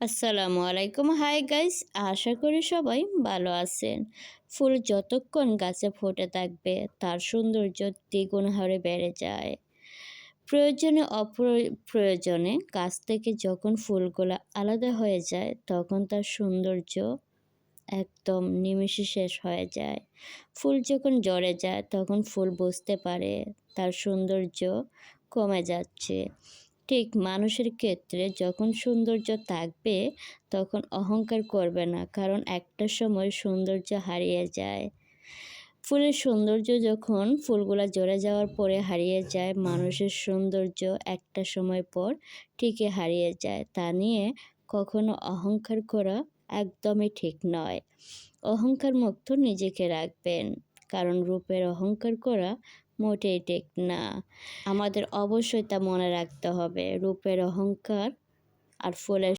আসসালামু আলাইকুম, hi guys. আশা করি সবাই ভালো আছেন। ফুল যতক্ষণ গাছে ফুটে থাকবে তার সৌন্দর্য দ্বিগুণ হারে বেড়ে যায়। প্রয়োজনে অপ্রয়োজনে গাছ থেকে যখন ফুলগুলো আলাদা হয়ে যায় তখন তার সৌন্দর্য একদম নিমেষে শেষ হয়ে যায়। ফুল যখন ঝরে যায় তখন ফুল বুঝতে পারে তার সৌন্দর্য কমে যাচ্ছে। ঠিক মানুষের ক্ষেত্রে যখন সৌন্দর্য থাকবে তখন অহংকার করবে না, কারণ একটা সময় সৌন্দর্য হারিয়ে যায়। ফুলের সৌন্দর্য যখন ফুলগুলা ঝরে যাওয়ার পরে হারিয়ে যায়, মানুষের সৌন্দর্য একটা সময় পর ঠিকই হারিয়ে যায়। তা নিয়ে কখনো অহংকার করা একদমই ঠিক নয়। অহংকার মুক্ত নিজেকে রাখবেন, কারণ রূপের অহংকার করা মোটেই ঠিক না। আমাদের অবশ্যই তা মনে রাখতে হবে। রূপের অহংকার আর ফুলের